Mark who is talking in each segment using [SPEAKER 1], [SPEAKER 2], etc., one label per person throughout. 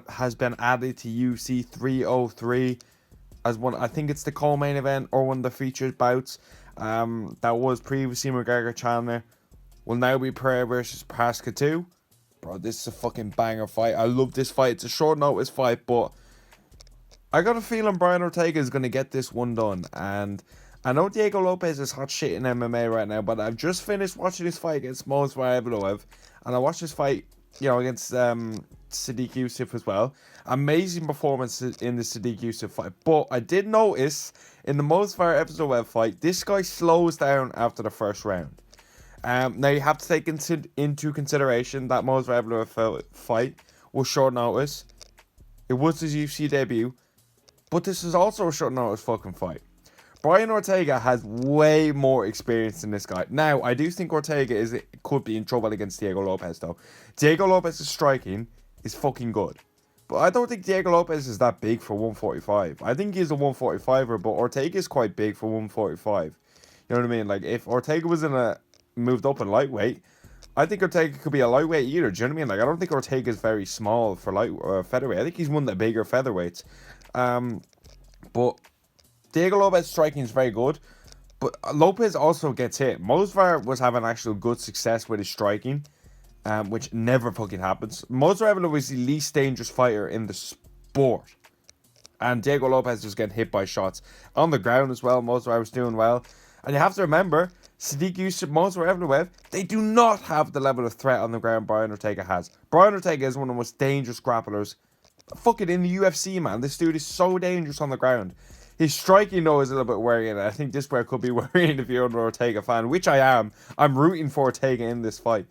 [SPEAKER 1] has been added to UFC 303 as one. I think it's the co-main event or one of the featured bouts. That was previously McGregor Chandler. Will now be Pereira versus Pascal 2. Bro, this is a fucking banger fight. I love this fight. It's a short notice fight, but I got a feeling Brian Ortega is going to get this one done. And I know Diego Lopez is hot shit in MMA right now, but I've just finished watching this fight against Movsar, and I watched this fight, against Sadiq Yusuf as well. Amazing performance in the Sadiq Yusuf fight. But I did notice in the Movsar fight, this guy slows down after the first round. Now you have to take into consideration that Movsar fight was short notice. It was his UFC debut, but this is also a short notice fucking fight. Brian Ortega has way more experience than this guy. Now, I do think Ortega could be in trouble against Diego Lopez, though. Diego Lopez's striking is fucking good. But I don't think Diego Lopez is that big for 145. I think he's a 145er, but Ortega is quite big for 145. You know what I mean? Like, if Ortega was moved up in lightweight, I think Ortega could be a lightweight either. Do you know what I mean? Like, I don't think Ortega is very small for featherweight. I think he's one of the bigger featherweights. But Diego Lopez striking is very good, but Lopez also gets hit. Movsar was having actual good success with his striking, which never fucking happens. Movsar was the least dangerous fighter in the sport, and Diego Lopez was getting hit by shots on the ground as well. Movsar was doing well, and you have to remember Sadiq Yusuf, Movsar, they do not have the level of threat on the ground Brian Ortega has. Brian Ortega is one of the most dangerous grapplers, fucking in the UFC, man. This dude is so dangerous on the ground. His striking, though, is a little bit worrying. I think this where could be worrying if you're an Ortega fan, which I am. I'm rooting for Ortega in this fight.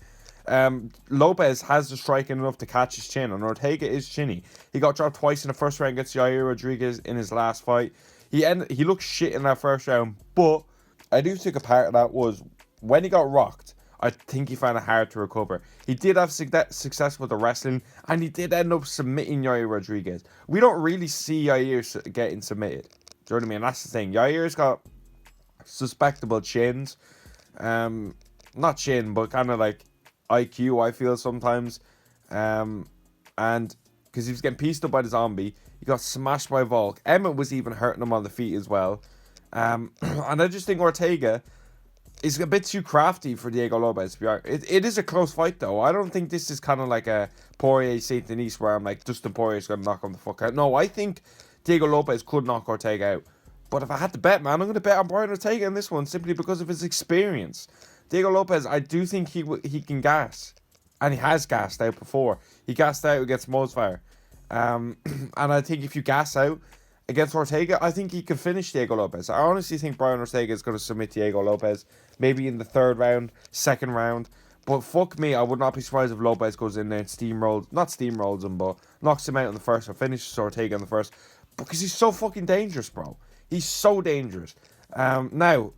[SPEAKER 1] Lopez has the striking enough to catch his chin, and Ortega is chinny. He got dropped twice in the first round against Yair Rodriguez in his last fight. He looked shit in that first round, but I do think a part of that was when he got rocked, I think he found it hard to recover. He did have success with the wrestling, and he did end up submitting Yair Rodriguez. We don't really see Yair getting submitted. Do you know what I mean? That's the thing. Yair's got suspectable chins. Not chin, but kind of like IQ, I feel sometimes. And because he was getting pieced up by the zombie, he got smashed by Volk. Emmett was even hurting him on the feet as well. And I just think Ortega is a bit too crafty for Diego Lopez. It is a close fight, though. I don't think this is kind of like a Poirier Saint Denis where I'm like, Dustin Poirier's going to knock him the fuck out. No, I think Diego Lopez could knock Ortega out. But if I had to bet, man, I'm going to bet on Brian Ortega in this one simply because of his experience. Diego Lopez, I do think he can gas. And he has gassed out before. He gassed out against Movsar. And I think if you gas out against Ortega, I think he can finish Diego Lopez. I honestly think Brian Ortega is going to submit Diego Lopez. Maybe in the third round, second round. But fuck me, I would not be surprised if Lopez goes in there and not steamrolls him, but knocks him out in the first or finishes Ortega in the first. Because he's so fucking dangerous, bro. He's so dangerous. Now,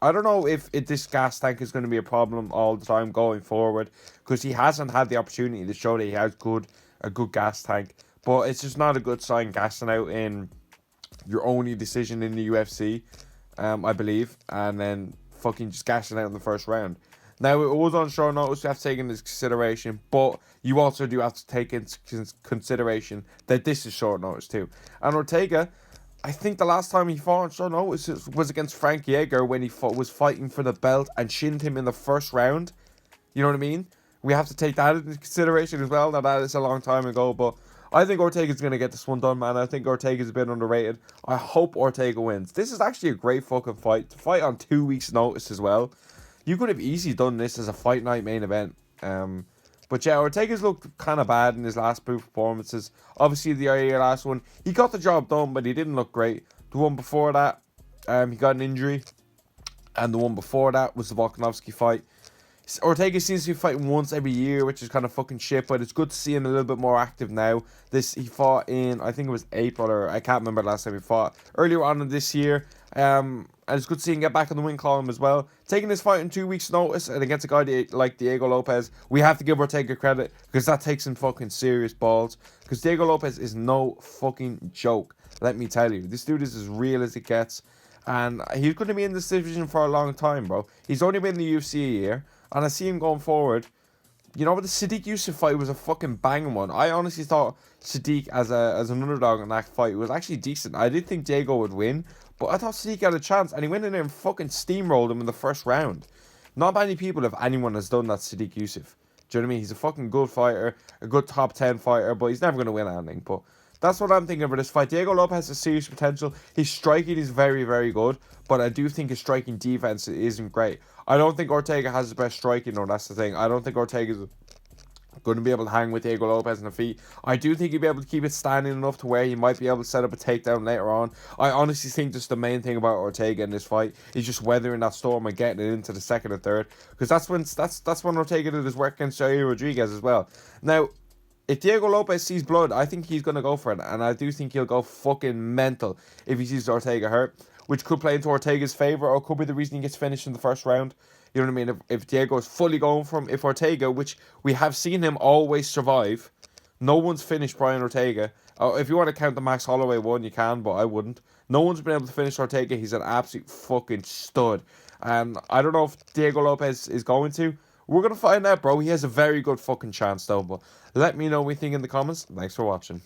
[SPEAKER 1] I don't know if this gas tank is going to be a problem all the time going forward, because he hasn't had the opportunity to show that he has a good gas tank. But it's just not a good sign gassing out in your only decision in the UFC, I believe, and then fucking just gassing out in the first round. Now, it was on short notice, you have to take into consideration, but you also do have to take into consideration that this is short notice too. And Ortega, I think the last time he fought on short notice was against Frank Yeager when he was fighting for the belt and shinned him in the first round. You know what I mean? We have to take that into consideration as well. Now, that is a long time ago, but I think Ortega's going to get this one done, man. I think Ortega's a bit underrated. I hope Ortega wins. This is actually a great fucking fight. To fight on 2 weeks' notice as well. You could have easily done this as a fight night main event. But yeah, Ortega's looked kind of bad in his last two performances. Obviously, the last one, he got the job done, but he didn't look great. The one before that, he got an injury. And the one before that was the Volkanovski fight. Ortega seems to be fighting once every year, which is kind of fucking shit, but it's good to see him a little bit more active now. He fought in, I think it was April, or I can't remember the last time he fought. Earlier on in this year, and it's good to see him get back in the win column as well. Taking this fight in 2 weeks' notice, and against a guy like Diego Lopez, we have to give Ortega credit, because that takes some fucking serious balls. Because Diego Lopez is no fucking joke, let me tell you. This dude is as real as it gets. And he's going to be in this division for a long time, bro. He's only been in the UFC a year. And I see him going forward you know what, the Sadiq Yusuf fight was a fucking banging one. I honestly thought Sadiq as an underdog in that fight was actually decent. I did think Diego would win, but I thought Sadiq had a chance, and he went in there and fucking steamrolled him in the first round. Not many people, if anyone, has done that to Sadiq Yusuf. Do you know what I mean? He's a fucking good fighter, a good top 10 fighter, but he's never going to win anything. But that's what I'm thinking about this fight. Diego Lopez has serious potential. His striking is very, very good, but I do think his striking defense isn't great. I don't think Ortega has the best striking, though. That's the thing. I don't think Ortega's going to be able to hang with Diego Lopez in the feet. I do think he'll be able to keep it standing enough to where he might be able to set up a takedown later on. I honestly think just the main thing about Ortega in this fight is just weathering that storm and getting it into the second and third, because that's when Ortega did his work against Jair Rodriguez as well. Now, if Diego Lopez sees blood, I think he's going to go for it, and I do think he'll go fucking mental if he sees Ortega hurt, which could play into Ortega's favour, or could be the reason he gets finished in the first round. You know what I mean? If Diego is fully going for him, if Ortega, which we have seen him always survive, no one's finished Brian Ortega. If you want to count the Max Holloway one, you can, but I wouldn't. No one's been able to finish Ortega. He's an absolute fucking stud. And I don't know if Diego Lopez is going to. We're going to find out, bro. He has a very good fucking chance, though. But let me know what you think in the comments. Thanks for watching.